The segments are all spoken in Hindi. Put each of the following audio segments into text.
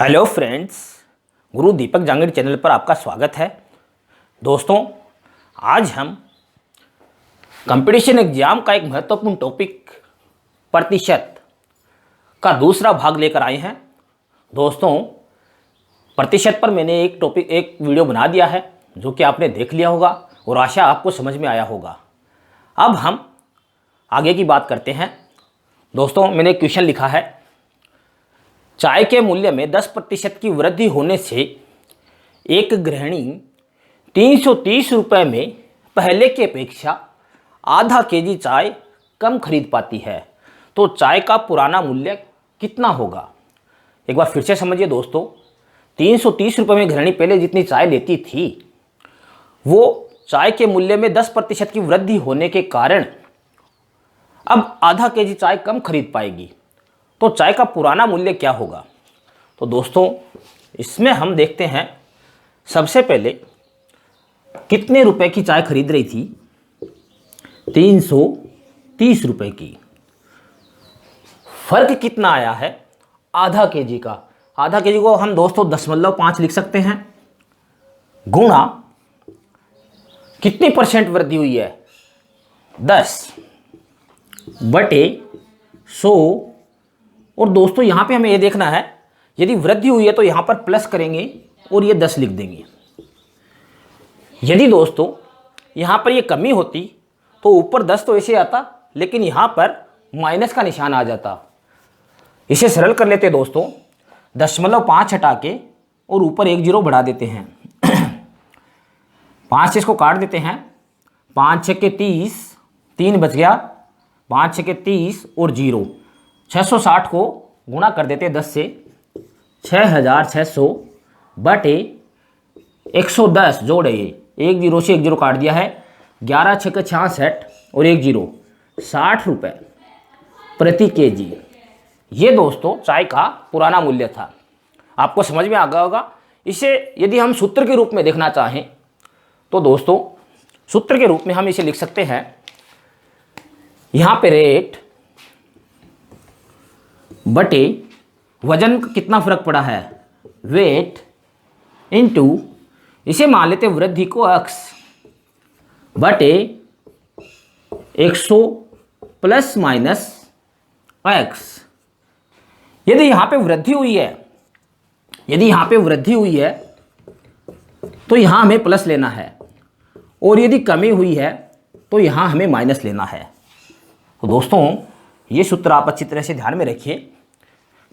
हेलो फ्रेंड्स, गुरु दीपक जांगीर चैनल पर आपका स्वागत है। दोस्तों, आज हम कंपटीशन एग्जाम का एक महत्वपूर्ण टॉपिक प्रतिशत का दूसरा भाग लेकर आए हैं। दोस्तों, प्रतिशत पर मैंने एक वीडियो बना दिया है जो कि आपने देख लिया होगा और आशा आपको समझ में आया होगा। अब हम आगे की बात करते हैं। दोस्तों, मैंने एक क्वेश्चन लिखा है, चाय के मूल्य में 10% की वृद्धि होने से एक गृहिणी 330 रुपये में पहले की अपेक्षा आधा केजी चाय कम खरीद पाती है, तो चाय का पुराना मूल्य कितना होगा? एक बार फिर से समझिए दोस्तों, 330 रुपये में गृहिणी पहले जितनी चाय लेती थी, वो चाय के मूल्य में 10% की वृद्धि होने के कारण अब आधा केजी चाय कम खरीद पाएगी, तो चाय का पुराना मूल्य क्या होगा? तो दोस्तों, इसमें हम देखते हैं, सबसे पहले कितने रुपए की चाय खरीद रही थी? 330 रुपए की। फर्क कितना आया है? आधा केजी का। आधा केजी को हम दोस्तों 0.5 लिख सकते हैं, गुणा कितनी परसेंट वृद्धि हुई है? 10/100। और दोस्तों, यहाँ पे हमें ये देखना है, यदि वृद्धि हुई है तो यहाँ पर प्लस करेंगे और ये 10 लिख देंगे। यदि दोस्तों यहाँ पर ये कमी होती तो ऊपर 10 तो ऐसे आता, लेकिन यहाँ पर माइनस का निशान आ जाता। इसे सरल कर लेते दोस्तों, 0.5 हटा के और ऊपर 1 0 बढ़ा देते हैं। 5 से इसको काट देते हैं, 5 6 के 30, 3 बच गया, 5 6 के 30 और 0, 660 को गुणा कर देते 10 से, 6600 बटे 110 जोड़े, 1 0 से 1 0 काट दिया है, 11 6 के 66 और 1 0, 60 रुपये प्रति केजी। ये दोस्तों चाय का पुराना मूल्य था। आपको समझ में आ गया होगा। इसे यदि हम सूत्र के रूप में देखना चाहें तो दोस्तों, सूत्र के रूप में हम इसे लिख सकते हैं, यहाँ पे रेट बटे वजन का कितना फर्क पड़ा है, वेट, इनटू इसे मान लेते वृद्धि को x बटे 100 प्लस माइनस x। यदि यहाँ पे वृद्धि हुई है, तो यहाँ हमें प्लस लेना है, और यदि कमी हुई है तो यहाँ हमें माइनस लेना है। तो दोस्तों, ये सूत्र आप अच्छी तरह से ध्यान में रखिए।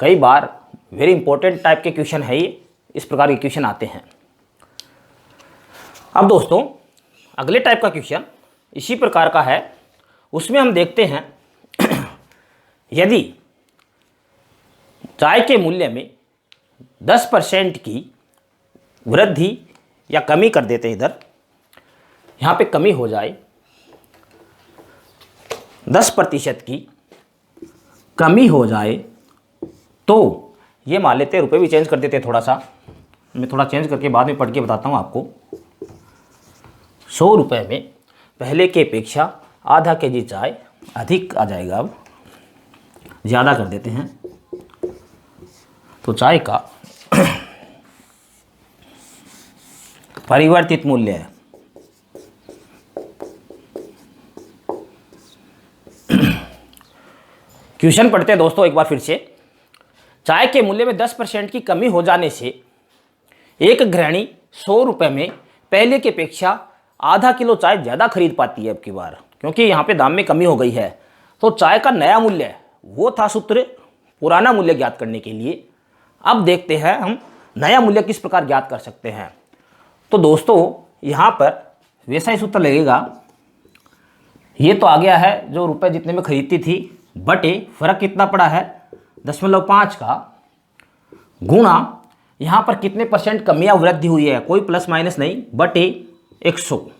कई बार वेरी इंपॉर्टेंट टाइप के क्वेश्चन है ये, इस प्रकार के क्वेश्चन आते हैं। अब दोस्तों, अगले टाइप का क्वेश्चन इसी प्रकार का है। उसमें हम देखते हैं, यदि चाय के मूल्य में 10% की वृद्धि या कमी कर देते हैं, इधर यहाँ पे कमी हो जाए, 10% की कमी हो जाए, तो ये मान लेते, रुपये भी चेंज कर देते थोड़ा सा। मैं थोड़ा चेंज करके बाद में पढ़ के बताता हूँ आपको। 100 रुपये में पहले की अपेक्षा आधा केजी चाय अधिक आ जाएगा, अब ज़्यादा कर देते हैं, तो चाय का परिवर्तित मूल्य है क्वेश्चन पढ़ते हैं दोस्तों एक बार फिर से। चाय के मूल्य में 10% की कमी हो जाने से एक गृहिणी 100 रुपये में पहले की अपेक्षा आधा किलो चाय ज़्यादा खरीद पाती है अब की बार, क्योंकि यहाँ पे दाम में कमी हो गई है। तो चाय का नया मूल्य, वो था सूत्र पुराना मूल्य ज्ञात करने के लिए। अब देखते हैं हम नया मूल्य किस प्रकार ज्ञात कर सकते हैं। तो दोस्तों, यहाँ पर वैसा ही सूत्र लगेगा। ये तो आ गया है जो रुपये जितने में खरीदती थी, बटे फर्क कितना पड़ा है 0.5 का, गुणा यहाँ पर कितने परसेंट कमी या वृद्धि हुई है, कोई प्लस माइनस नहीं, बटे 100।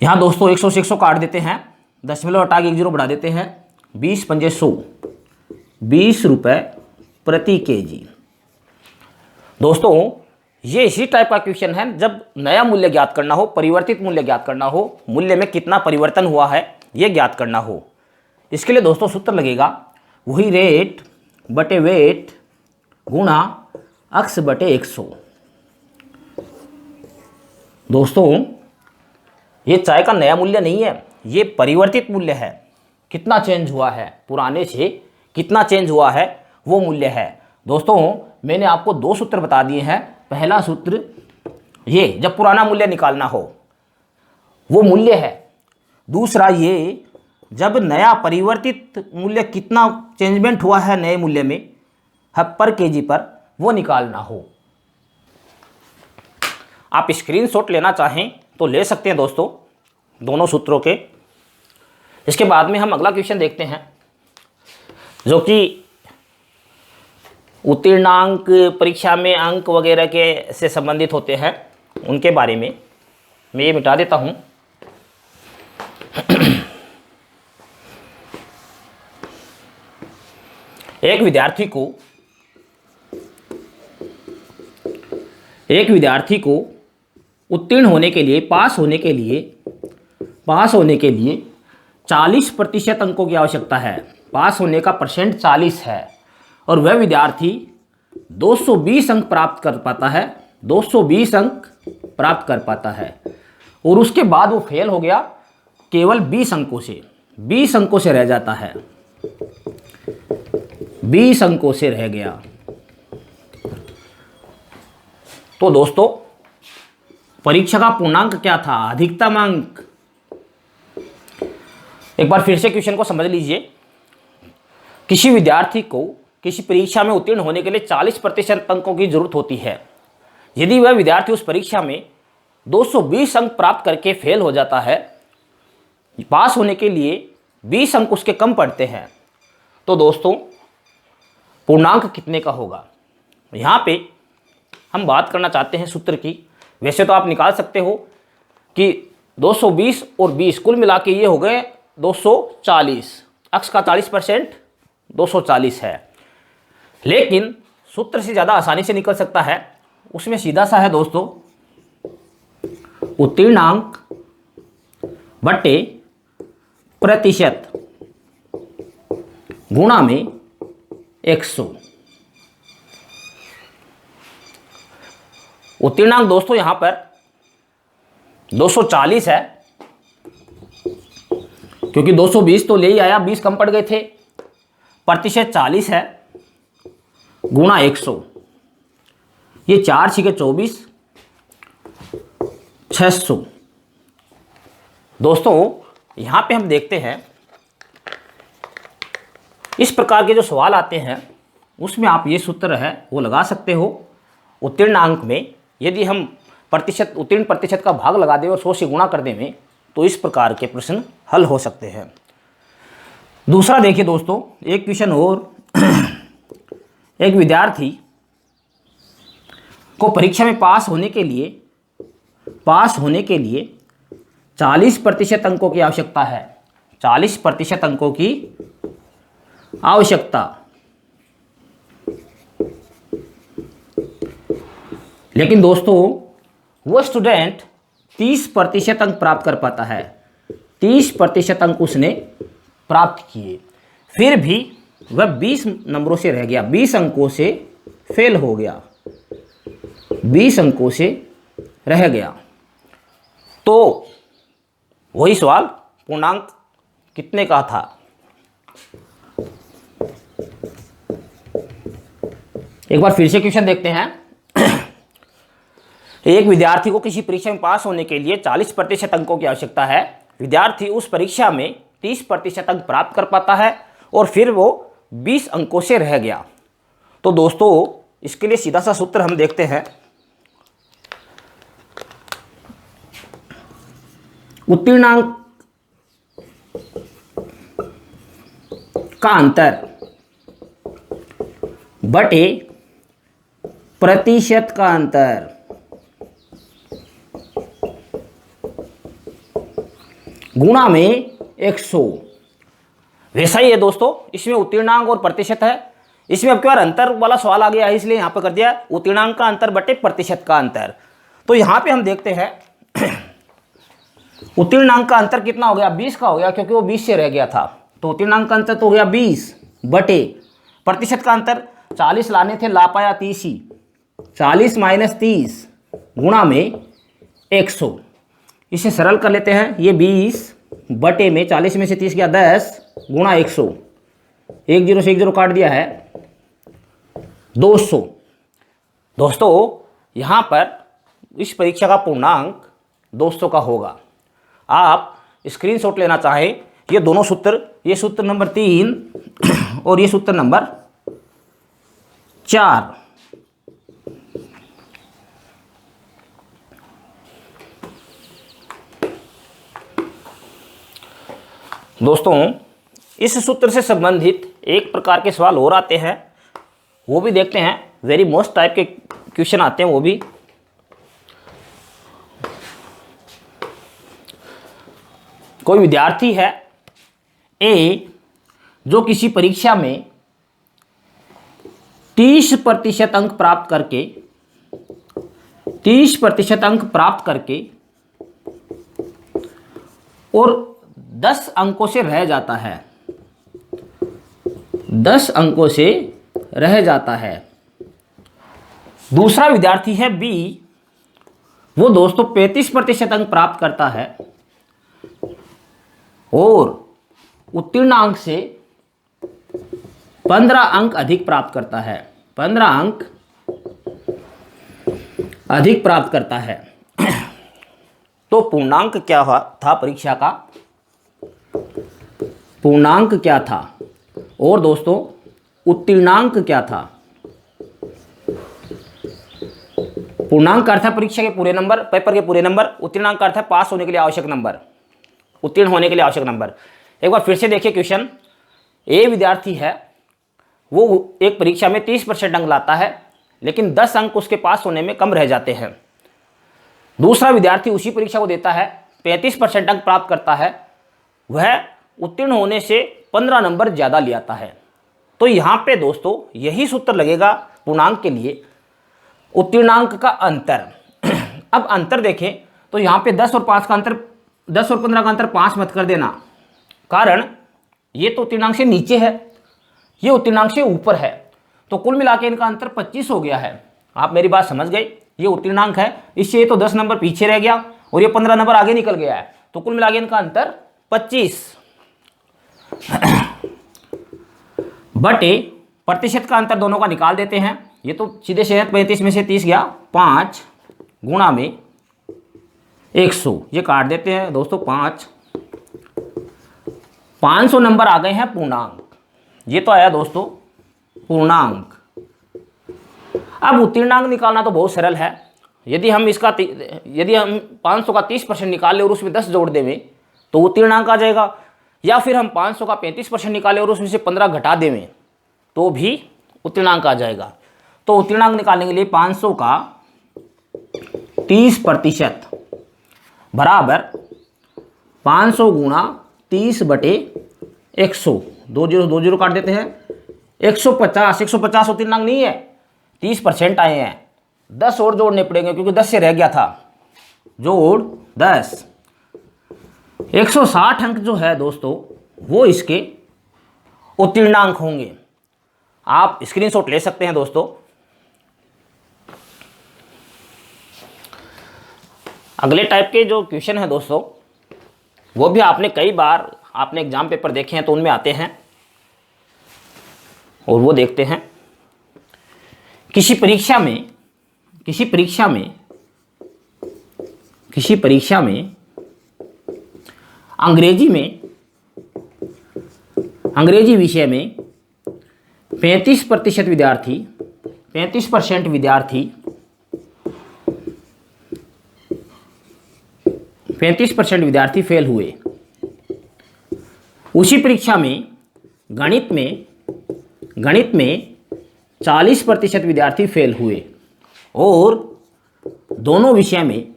यहाँ दोस्तों 100 से 100 काट देते हैं, 0.5 हटा के 1 0 बढ़ा देते हैं, 20 पंजे 100, 20 रुपये प्रति केजी। दोस्तों, ये इसी टाइप का क्वेश्चन है, जब नया मूल्य ज्ञात करना हो, परिवर्तित मूल्य ज्ञात करना हो, मूल्य में कितना परिवर्तन हुआ है ये ज्ञात करना हो। इसके लिए दोस्तों सूत्र लगेगा वही रेट बटे वेट गुणा x बटे 100। दोस्तों ये चाय का नया मूल्य नहीं है, ये परिवर्तित मूल्य है। कितना चेंज हुआ है, पुराने से कितना चेंज हुआ है वो मूल्य है। दोस्तों मैंने आपको दो सूत्र बता दिए हैं। पहला सूत्र ये जब पुराना मूल्य निकालना हो वो मूल्य है। दूसरा ये जब नया परिवर्तित मूल्य कितना चेंजमेंट हुआ है नए मूल्य में पर केजी पर वो निकालना हो। आप स्क्रीनशॉट लेना चाहें तो ले सकते हैं दोस्तों दोनों सूत्रों के। इसके बाद में हम अगला क्वेश्चन देखते हैं जो कि उत्तीर्णांक परीक्षा में अंक वगैरह के से संबंधित होते हैं, उनके बारे में मैं ये मिटा देता हूँ। एक विद्यार्थी को उत्तीर्ण होने के लिए पास होने के लिए 40% अंकों की आवश्यकता है। पास होने का परसेंट 40 है और वह विद्यार्थी 220 अंक प्राप्त कर पाता है। 220 अंक प्राप्त कर पाता है और उसके बाद वो फेल हो गया केवल 20 अंकों से। 20 अंकों से रह जाता है, 20 अंकों से रह गया। तो दोस्तों परीक्षा का पूर्णांक क्या था, अधिकतम अंक। एक बार फिर से क्वेश्चन को समझ लीजिए। किसी विद्यार्थी को किसी परीक्षा में उत्तीर्ण होने के लिए 40% अंकों की जरूरत होती है। यदि वह विद्यार्थी उस परीक्षा में 220 अंक प्राप्त करके फेल हो जाता है, पास होने के लिए 20 अंक उसके कम पड़ते हैं, तो दोस्तों पूर्णांक कितने का होगा। यहाँ पे हम बात करना चाहते हैं सूत्र की। वैसे तो आप निकाल सकते हो कि 220 और 20 कुल मिला के ये हो गए 240। x का 40% 240 है, लेकिन सूत्र से ज़्यादा आसानी से निकल सकता है। उसमें सीधा सा है दोस्तों, उत्तीर्णांक बटे प्रतिशत गुणा में 100। उत्तीर्णांक दोस्तों यहां पर 240 है, क्योंकि 220 तो ले ही आया, 20 कम पड़ गए थे। प्रतिशत 40 है गुणा 100, ये 4 छिके 24, 600। दोस्तों यहां पे हम देखते हैं इस प्रकार के जो सवाल आते हैं उसमें आप ये सूत्र है वो लगा सकते हो। उत्तीर्णांक में यदि हम उत्तीर्ण प्रतिशत का भाग लगा दें और 100 से गुणा कर दें तो इस प्रकार के प्रश्न हल हो सकते हैं। दूसरा देखिए दोस्तों, एक क्वेश्चन और। एक विद्यार्थी को परीक्षा में पास होने के लिए 40% अंकों की आवश्यकता है। 40% अंकों की आवश्यकता, लेकिन दोस्तों वो स्टूडेंट 30% अंक प्राप्त कर पाता है। 30% अंक उसने प्राप्त किए, फिर भी वह 20 नंबरों से रह गया, 20 अंकों से फेल हो गया, 20 अंकों से रह गया। तो वही सवाल, पूर्णांक कितने का था। एक बार फिर से क्वेश्चन देखते हैं। एक विद्यार्थी को किसी परीक्षा में पास होने के लिए 40% अंकों की आवश्यकता है। विद्यार्थी उस परीक्षा में 30% अंक प्राप्त कर पाता है और फिर वो 20 अंकों से रह गया। तो दोस्तों इसके लिए सीधा सा सूत्र हम देखते हैं। उत्तीर्णांक का अंतर बटे प्रतिशत का अंतर, गुणा में 100। वैसा ही है दोस्तों, इसमें उत्तीर्णांक और प्रतिशत है। इसमें अब क्या अंतर वाला सवाल आ गया है, इसलिए यहां पर कर दिया उत्तीर्णांक का अंतर बटे प्रतिशत का अंतर। तो यहां पे हम देखते हैं उत्तीर्णांक का अंतर कितना हो गया, 20 का हो गया, क्योंकि वो 20 से रह गया था। तो उत्तीर्णांक का अंतर तो हो गया 20 बटे प्रतिशत का अंतर 40 लाने थे, ला पाया 30 ही। 40 माइनस 30 गुणा में 100। इसे सरल कर लेते हैं। ये 20 बटे में 40 में से 30 गया 10 गुणा 100। 1 0 से 1 0 काट दिया है 200। दोस्तों यहाँ पर इस परीक्षा का पूर्णांक 200 का होगा। आप स्क्रीनशॉट लेना चाहें, ये दोनों सूत्र, ये सूत्र नंबर 3 और ये सूत्र नंबर 4। दोस्तों इस सूत्र से संबंधित एक प्रकार के सवाल और आते हैं, वो भी देखते हैं। वेरी मोस्ट टाइप के क्वेश्चन आते हैं वो भी। कोई विद्यार्थी है ए जो किसी परीक्षा में 30% अंक प्राप्त करके 30% अंक प्राप्त करके और 10 अंकों से रह जाता है, 10 अंकों से रह जाता है। दूसरा विद्यार्थी है बी, वो दोस्तों 35% अंक प्राप्त करता है और उत्तीर्ण अंक से 15 अंक अधिक प्राप्त करता है, 15 अंक अधिक प्राप्त करता है। तो पूर्णांक क्या था परीक्षा का? पूर्णांक क्या था और दोस्तों उत्तीर्णांक क्या था? पूर्णांक का अर्थ है परीक्षा के पूरे नंबर, पेपर के पूरे नंबर। उत्तीर्णांक का अर्थ है पास होने के लिए आवश्यक नंबर, उत्तीर्ण होने के लिए आवश्यक नंबर। एक बार फिर से देखिए क्वेश्चन। ए विद्यार्थी है, वो एक परीक्षा में 30% अंक लाता है, लेकिन 10 अंक उसके पास होने में कम रह जाते हैं। दूसरा विद्यार्थी उसी परीक्षा को देता है, 35% अंक प्राप्त करता है, वह उत्तीर्ण होने से 15 नंबर ज़्यादा ले आता है। तो यहाँ पे दोस्तों यही सूत्र लगेगा पूर्णांक के लिए, उत्तीर्णांक का अंतर। अब अंतर देखें तो यहाँ पे 10 और 5 का अंतर, 10 और 15 का अंतर 5 मत कर देना, कारण ये तो उत्तीर्णांक से नीचे है, ये उत्तीर्णांक से ऊपर है। तो कुल मिला के इनका अंतर 25 हो गया है। आप मेरी बात समझ गए? ये उत्तीर्णांक है, इससे ये तो 10 नंबर पीछे रह गया और ये 15 नंबर आगे निकल गया है। तो कुल मिला के इनका अंतर 25 बटे प्रतिशत का अंतर दोनों का निकाल देते हैं। ये तो सीधे से 35 में से 30 गया 5 गुणा में 100, ये काट देते हैं दोस्तों 500 नंबर आ गए हैं पूर्णांक। ये तो आया दोस्तों पूर्णांक। अब उत्तीर्णांक निकालना तो बहुत सरल है। यदि हम 500 का 30% निकाल ले और उसमें 10 जोड़ देवें तो उत्तीर्णांक आ जाएगा, या फिर हम 500 का 35% निकालें और उसमें से 15 घटा देवें तो भी उत्तीर्णांक आ जाएगा। तो उत्तीर्णांक निकालने के लिए 500 का 30% बराबर 500 गुणा 30 बटे 100, 2 0 काट देते हैं 150 उत्तीर्णांक नहीं है, 30% आए हैं। 10 और जोड़ने पड़ेंगे क्योंकि 10 से रह गया था, जोड़ 10, 160 अंक जो है दोस्तों वो इसके उत्तीर्णांक होंगे। आप स्क्रीनशॉट ले सकते हैं दोस्तों। अगले टाइप के जो क्वेश्चन है दोस्तों वो भी आपने कई बार आपने एग्जाम पेपर देखे हैं तो उनमें आते हैं, और वो देखते हैं। किसी परीक्षा में अंग्रेजी विषय में 35% विद्यार्थी फेल हुए। उसी परीक्षा में गणित में 40% विद्यार्थी फेल हुए और दोनों विषय में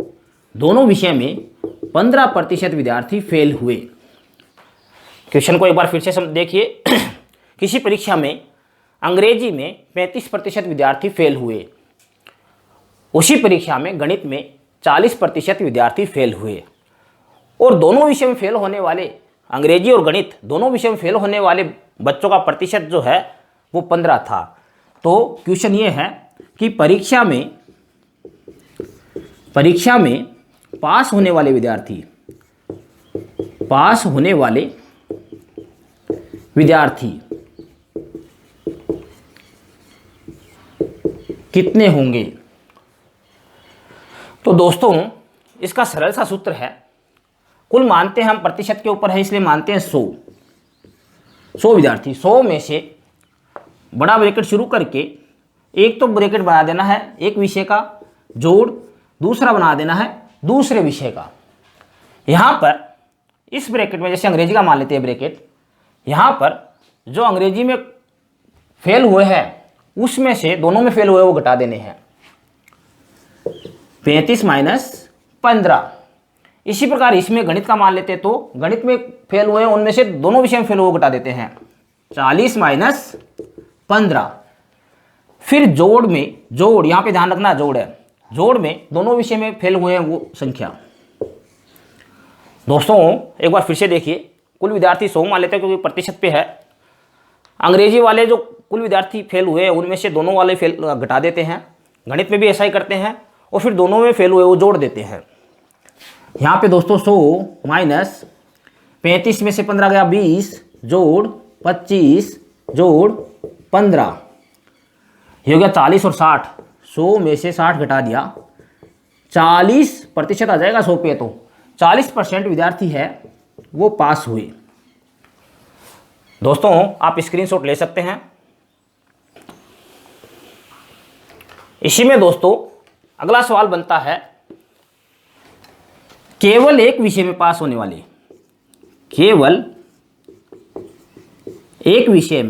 15% विद्यार्थी फेल हुए। क्वेश्चन को एक बार फिर से देखिए। किसी परीक्षा में अंग्रेजी में 35% विद्यार्थी फेल हुए, उसी परीक्षा में गणित में 40% विद्यार्थी फेल हुए, और दोनों विषय में फेल होने वाले, अंग्रेजी और गणित दोनों विषय में फेल होने वाले बच्चों का प्रतिशत जो है वो 15 था। तो क्वेश्चन ये है कि परीक्षा में पास होने वाले विद्यार्थी कितने होंगे। तो दोस्तों इसका सरल सा सूत्र है, कुल मानते हैं हम प्रतिशत के ऊपर है इसलिए मानते हैं 100 विद्यार्थी। 100 में से बड़ा ब्रैकेट शुरू करके एक तो ब्रैकेट बना देना है एक विषय का जोड़, दूसरा बना देना है दूसरे विषय का। यहाँ पर इस ब्रैकेट में जैसे अंग्रेजी का मान लेते हैं ब्रैकेट, यहाँ पर जो अंग्रेजी में फेल हुए हैं उसमें से दोनों में फेल हुए वो घटा देने हैं, 35 माइनस 15। इसी प्रकार इसमें गणित का मान लेते हैं तो गणित में फेल हुए उनमें से दोनों विषय में फेल हुए घटा देते हैं, 40 माइनस 15। फिर जोड़ में, जोड़ यहाँ पे ध्यान रखना जोड़ है, जोड़ में दोनों विषय में फेल हुए हैं वो संख्या। दोस्तों एक बार फिर से देखिए, कुल विद्यार्थी 100 मान लेते हैं क्योंकि प्रतिशत पे है। अंग्रेजी वाले जो कुल विद्यार्थी फेल हुए हैं उनमें से दोनों वाले फेल घटा देते हैं, गणित में भी ऐसा ही करते हैं और फिर दोनों में फेल हुए वो जोड़ देते हैं। यहाँ पे दोस्तों 100 माइनस 35 में से 15 गया 20 जोड़ 25 जोड़ 15, ये हो गया 40 और 60। 100 में से 60 घटा दिया, 40% आ जाएगा 100 पे, तो 40% विद्यार्थी है वो पास हुए। दोस्तों आप स्क्रीनशॉट ले सकते हैं। इसी में दोस्तों अगला सवाल बनता है, केवल एक विषय में पास होने वाले, केवल एक विषय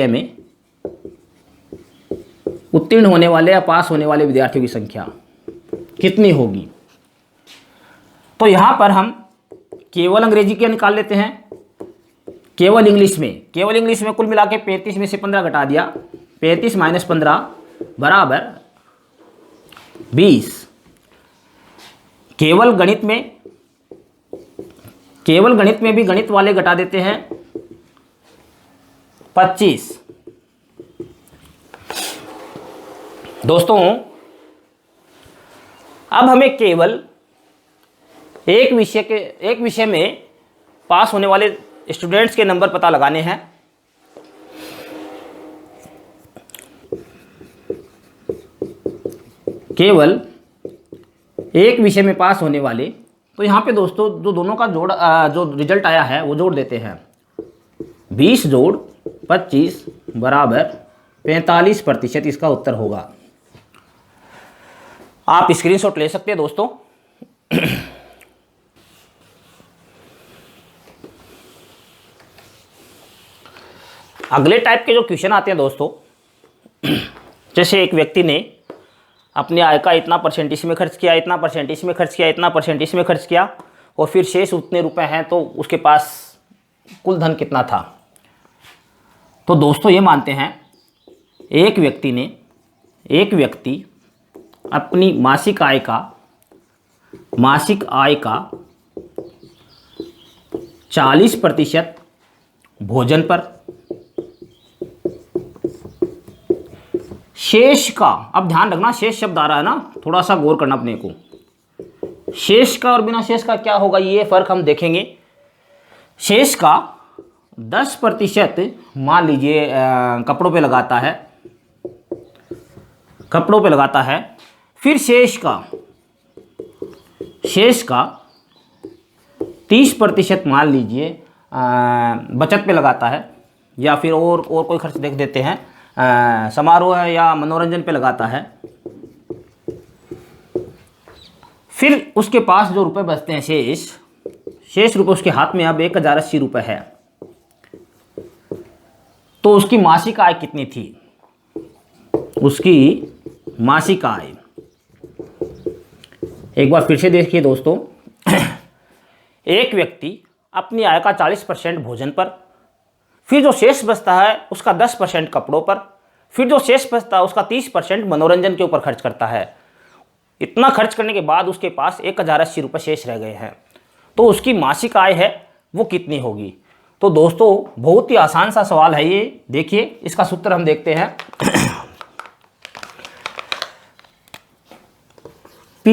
में उत्तीर्ण होने वाले या पास होने वाले विद्यार्थियों की संख्या कितनी होगी। तो यहां पर हम केवल अंग्रेजी के निकाल लेते हैं, केवल इंग्लिश में कुल मिला के 35 में से 15 घटा दिया, 35 माइनस 15 बराबर 20। केवल गणित में भी गणित वाले घटा देते हैं 25। दोस्तों अब हमें केवल एक विषय में पास होने वाले स्टूडेंट्स के नंबर पता लगाने हैं। केवल एक विषय में पास होने वाले, तो यहाँ पे दोस्तों जो दोनों का जोड़ जो रिजल्ट आया है वो जोड़ देते हैं, 20 जोड़ 25 बराबर 45% इसका उत्तर होगा। आप स्क्रीनशॉट ले सकते हैं दोस्तों। अगले टाइप के जो क्वेश्चन आते हैं दोस्तों, जैसे एक व्यक्ति ने अपने आय का इतना परसेंट इसमें खर्च किया, इतना परसेंट इसमें खर्च किया, इतना परसेंट इसमें खर्च किया और फिर शेष उतने रुपए हैं तो उसके पास कुल धन कितना था। तो दोस्तों ये मानते हैं एक व्यक्ति अपनी मासिक आय का 40% भोजन पर, शेष का, अब ध्यान रखना शेष शब्द आ रहा है ना, थोड़ा सा गौर करना अपने को, शेष का और बिना शेष का क्या होगा ये फर्क हम देखेंगे। शेष का 10% मान लीजिए कपड़ों पे लगाता है, फिर शेष का 30% मान लीजिए बचत पे लगाता है, या फिर और कोई खर्च देख देते हैं, समारोह है या मनोरंजन पे लगाता है। फिर उसके पास जो रुपए बचते हैं शेष रुपए उसके हाथ में अब 1080 रुपये है, तो उसकी मासिक आय कितनी थी। उसकी मासिक आय एक बार फिर से देखिए दोस्तों, एक व्यक्ति अपनी आय का 40% भोजन पर, फिर जो शेष बचता है उसका 10% कपड़ों पर, फिर जो शेष बचता है उसका 30% मनोरंजन के ऊपर खर्च करता है। इतना खर्च करने के बाद उसके पास 1080 रुपये शेष रह गए हैं, तो उसकी मासिक आय है वो कितनी होगी। तो दोस्तों बहुत ही आसान सा सवाल है ये, देखिए इसका सूत्र हम देखते हैं। P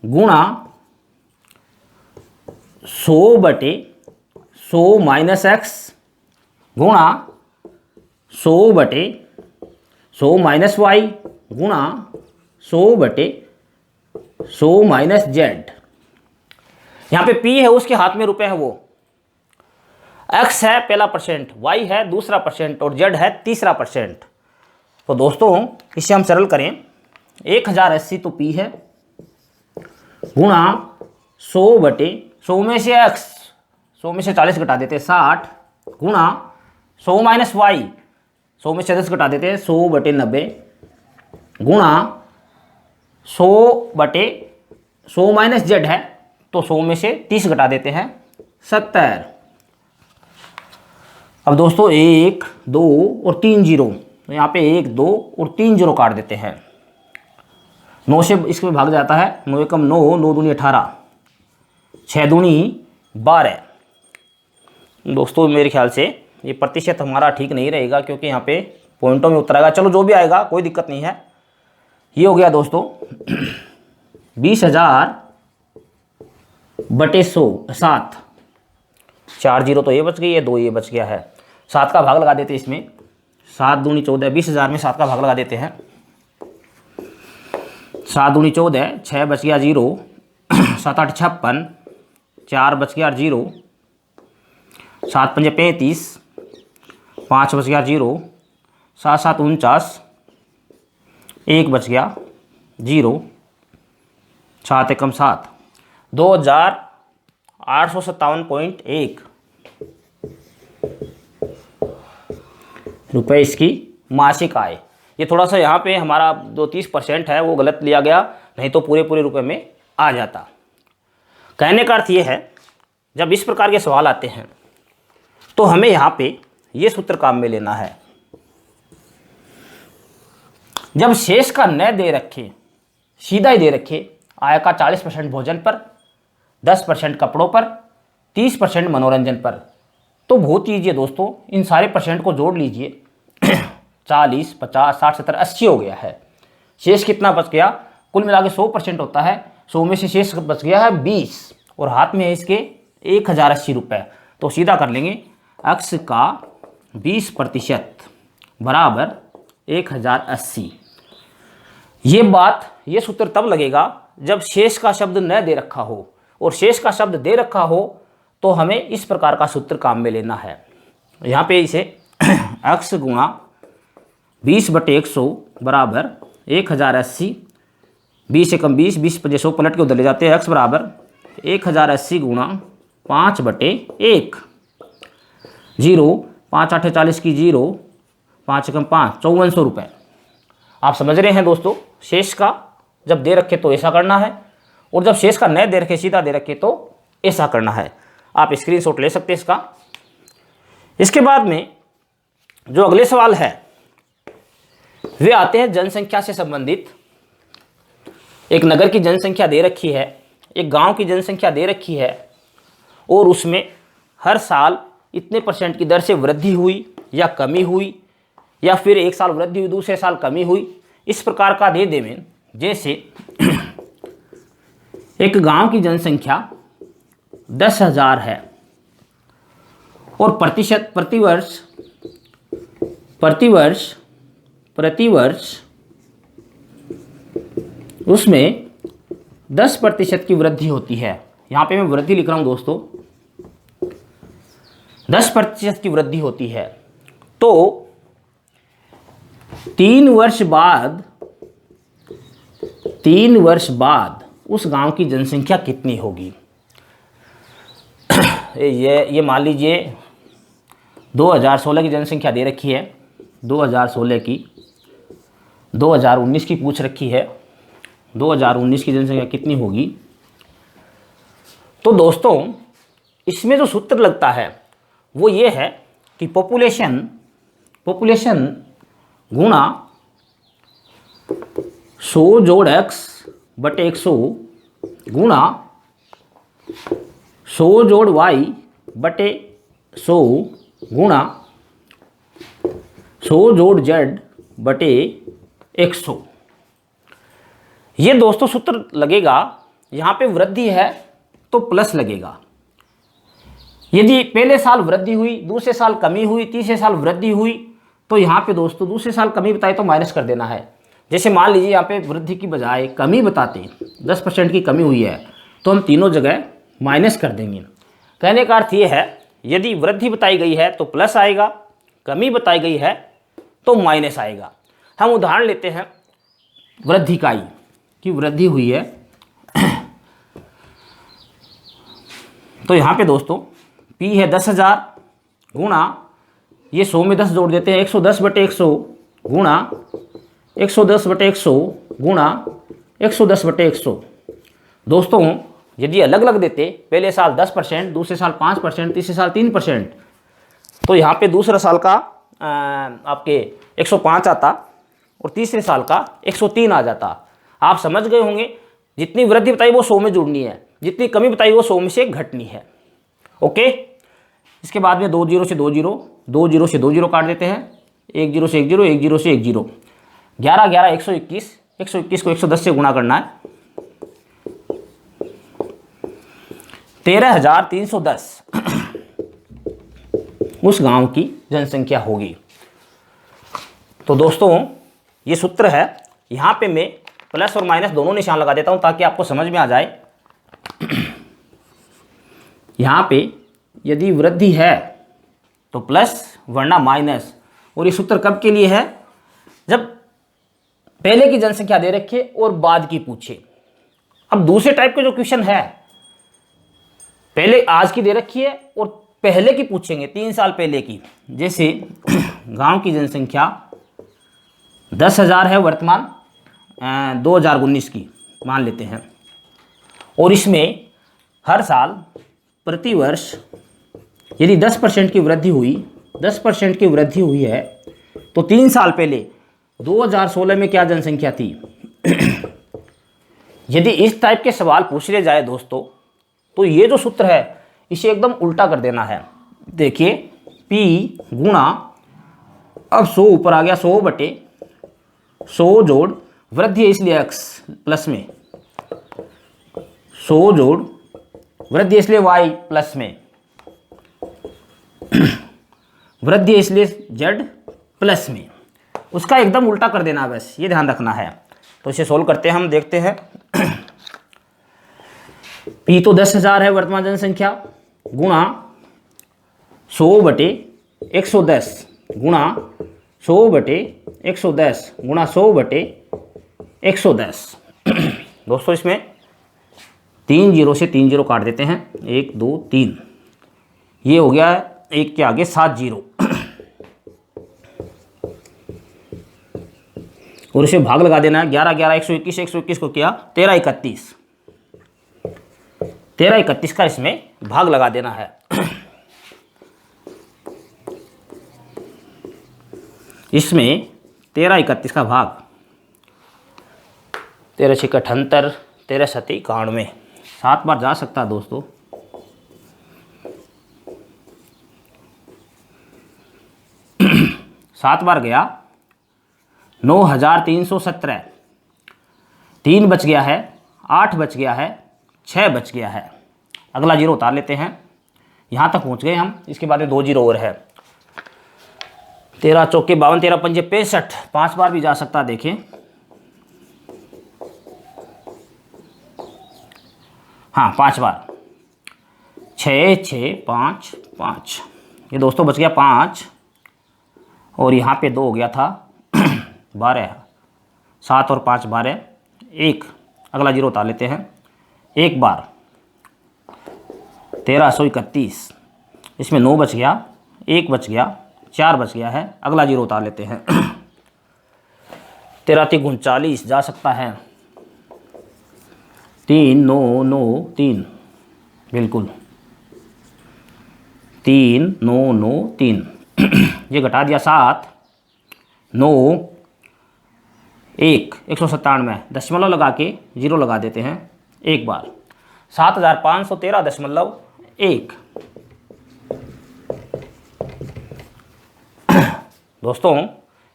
गुणा 100/100 माइनस एक्स गुणा 100/100 माइनस वाई गुणा 100/100 माइनस जेड। यहाँ पे P है, उसके हाथ में रुपए है, वो x है पहला परसेंट, y है दूसरा परसेंट और z है तीसरा परसेंट। तो दोस्तों इसे हम सरल करें, 1080 तो P है गुणा 100/100 में से x, 100 में से 40 घटा देते हैं 60 गुणा 100 माइनस वाई, 100 में से 10 घटा देते हैं 100/90 गुणा 100/100 माइनस जेड है तो 100 में से 30 घटा देते हैं 70। अब दोस्तों 1 2 और 3 जीरो, तो यहाँ पे 1 2 और 3 जीरो काट देते हैं, 9 से इसमें भाग जाता है, 9 एकम 9, 9 दूनी 18, 6 दूनी 12। दोस्तों मेरे ख्याल से ये प्रतिशत हमारा ठीक नहीं रहेगा क्योंकि यहाँ पे पॉइंटों में उतरेगा, चलो जो भी आएगा कोई दिक्कत नहीं है। ये हो गया दोस्तों 20,000/100 7, 4 जीरो तो ये बच गई है, 2 ये बच गया है, 7 का भाग लगा देते हैं इसमें, 7 दूनी 14, 20,000 में 7 का भाग लगा देते हैं, 7 दूनी 14, 6 बच गया 0, 7 8 56, 4 बच गया 0, 7 5 35, 5 बच गया 0, 7 7 49, 1 बच गया 0, 7 एकम 7, 2,857.1 रुपये इसकी मासिक आय। ये थोड़ा सा यहाँ पे हमारा जो 30% है वो गलत लिया गया, नहीं तो पूरे पूरे रुपए में आ जाता। कहने का अर्थ ये है, जब इस प्रकार के सवाल आते हैं तो हमें यहाँ पे ये सूत्र काम में लेना है। जब शेष का न दे रखे, सीधा ही दे रखे, आय का 40% भोजन पर, 10% कपड़ों पर, 30% मनोरंजन पर, तो बहुत ईजी है दोस्तों, इन सारे परसेंट को जोड़ लीजिए 40 50 60 70 80 हो गया है। शेष कितना बच गया, कुल मिला के 100% होता है, 100 में से शेष बच गया है 20 और हाथ में है इसके 1080 रुपये। तो सीधा कर लेंगे, x का 20% बराबर 1080। ये बात, ये सूत्र तब लगेगा जब शेष का शब्द न दे रखा हो, और शेष का शब्द दे रखा हो तो हमें इस प्रकार का सूत्र काम में लेना है। यहाँ पे इसे x गुणा 20/100 बराबर 1080, 20 एकम 20, 20 पजे 100 पलट के उधर ले जाते हैं, x बराबर 1080 गुणा 5/1, 0 5 8 40 की 0, 5 एकम 5, 5400 रुपये। आप समझ रहे हैं दोस्तों, शेष का जब दे रखे तो ऐसा करना है, और जब शेष का न दे रखे, सीधा दे रखे तो ऐसा करना है। आप स्क्रीनशॉट ले सकते हैं इसका। इसके बाद में जो अगले सवाल है वे आते हैं जनसंख्या से संबंधित। एक नगर की जनसंख्या दे रखी है, एक गांव की जनसंख्या दे रखी है, और उसमें हर साल इतने % की दर से वृद्धि हुई या कमी हुई, या फिर एक साल वृद्धि हुई दूसरे साल कमी हुई, इस प्रकार का दे देवें। जैसे एक गांव की जनसंख्या 10,000 है और प्रतिशत प्रतिवर्ष उसमें 10% की वृद्धि होती है। यहाँ पे मैं वृद्धि लिख रहा हूँ दोस्तों, 10% की वृद्धि होती है। तो 3 वर्ष बाद उस गांव की जनसंख्या कितनी होगी। ये मान लीजिए 2016 की जनसंख्या दे रखी है, 2016 की, 2019 की पूछ रखी है, 2019 की जनसंख्या कितनी होगी। तो दोस्तों इसमें जो सूत्र लगता है वो ये है कि पॉपुलेशन गुणा 100 जोड़ x/100 गुणा 100 जोड़ y/100 100 गुणा 100 जोड़ जेड बटे 100। ये दोस्तों सूत्र लगेगा, यहाँ पे वृद्धि है तो प्लस लगेगा। यदि पहले साल वृद्धि हुई, दूसरे साल कमी हुई, तीसरे साल वृद्धि हुई, तो यहाँ पे दोस्तों दूसरे साल कमी बताई तो माइनस कर देना है। जैसे मान लीजिए यहाँ पे वृद्धि की बजाय कमी बताते, 10% की कमी हुई है, तो हम तीनों जगह माइनस कर देंगे। कहने का अर्थ ये है, यदि वृद्धि बताई गई है तो प्लस आएगा, कमी बताई गई है तो माइनस आएगा। हम उदाहरण लेते हैं वृद्धि का ही, कि वृद्धि हुई है। तो यहाँ पे दोस्तों P है 10,000 गुणा, ये 100 में 10 जोड़ देते हैं, 110 बटे 100 गुणा 110 बटे 100 गुणा 110 बटे 100। दोस्तों यदि अलग अलग देते, पहले साल 10%, दूसरे साल 5%, तीसरे साल 3%, तो यहाँ पे दूसरा साल का आपके 105 आता और तीसरे साल का 103 आ जाता। आप समझ गए होंगे, जितनी वृद्धि बताई वो 100 में जुड़नी है, जितनी कमी बताई वो 100 में से घटनी है। ओके, इसके बाद में 2 जीरो से 2 जीरो, 2 जीरो से 2 जीरो काट देते हैं, 1 जीरो से 1 जीरो, 1 जीरो से 1 जीरो, 11 11 121, 121 को 110 से गुणा करना है, 13,310 उस गांव की जनसंख्या होगी। तो दोस्तों ये सूत्र है, यहाँ पे मैं प्लस और माइनस दोनों निशान लगा देता हूँ ताकि आपको समझ में आ जाए। यहाँ पे यदि वृद्धि है तो प्लस वरना माइनस, और ये सूत्र कब के लिए है, जब पहले की जनसंख्या दे रखी है और बाद की पूछे। अब दूसरे टाइप के जो क्वेश्चन है, पहले आज की दे रखी है और पहले की पूछेंगे, 3 साल पहले की। जैसे गांव की जनसंख्या 10,000 है वर्तमान 2019 की मान लेते हैं, और इसमें हर साल प्रति वर्ष यदि 10% की वृद्धि हुई, 10% की वृद्धि हुई है, तो 3 साल पहले 2016 में क्या जनसंख्या थी। यदि इस टाइप के सवाल पूछ ले जाए दोस्तों, तो ये जो सूत्र है इसे एकदम उल्टा कर देना है। देखिए P गुणा, अब 100 ऊपर आ गया, 100 बटे 100 जोड़ वृद्धि है इसलिए x प्लस में, 100 जोड़ वृद्धि इसलिए y प्लस में, वृद्धि इसलिए z प्लस में, उसका एकदम उल्टा कर देना, बस ये ध्यान रखना है। तो इसे सोल्व करते हैं, हम देखते हैं। P तो 10,000 है वर्तमान जनसंख्या, गुणा 100 बटे 110 गुणा 100 बटे 110 गुणा 100 बटे 110। दोस्तों इसमें 3 जीरो से 3 जीरो काट देते हैं, 1 2 3, ये हो गया एक के आगे 7 जीरो, और इसे भाग लगा देना है। 11 11 121, 121 को किया 13 31, 13 31 का इसमें भाग लगा देना है। इसमें 13 31 का भाग 13 6 78, 13 7 91, 7 बार जा सकता है दोस्तों। सात बार गया 9,317, 3 बच गया है, 8 बच गया है, 6 बच गया है। अगला जीरो उतार लेते हैं, यहाँ तक पहुँच गए हम, इसके बाद में 2 जीरो और है। 13 चौके 52, 13 पंजे 65, 5 बार भी जा सकता है। देखें हाँ 5 बार, 6 6 5 5, ये दोस्तों बच गया 5, और यहाँ पे 2 हो गया था 12, 7 और 5 12, 1। अगला जीरो उतार लेते हैं, 1 बार 1331, इसमें 9 बच गया, 1 बच गया, 4 बच गया है। अगला जीरो उतार लेते हैं, 13 3 39 जा सकता है, 3 9 9 3, बिल्कुल 3 9 9 3, ये घटा दिया 7 9 1, 197, दशमलव लगा के जीरो लगा देते हैं 1 बार, 7,513.1। दोस्तों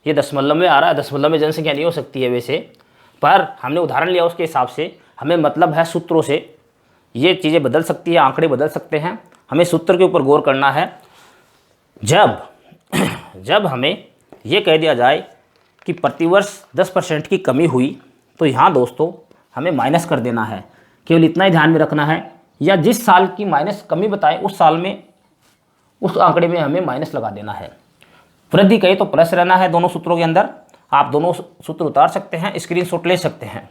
ये दशमलव में आ रहा है, दशमलव में जनसंख्या नहीं हो सकती है वैसे, पर हमने उदाहरण लिया उसके हिसाब से, हमें मतलब है सूत्रों से ये चीज़ें बदल सकती है, आंकड़े बदल सकते हैं, हमें सूत्र के ऊपर गौर करना है। जब हमें ये कह दिया जाए कि प्रतिवर्ष 10% की कमी हुई, तो यहाँ दोस्तों हमें माइनस कर देना है, केवल इतना ही ध्यान में रखना है, या जिस साल की माइनस कमी बताए उस साल में उस आंकड़े में हमें माइनस लगा देना है। वृद्धि कहे तो प्लस रहना है दोनों सूत्रों के अंदर। आप दोनों सूत्र उतार सकते हैं, स्क्रीनशॉट ले सकते हैं।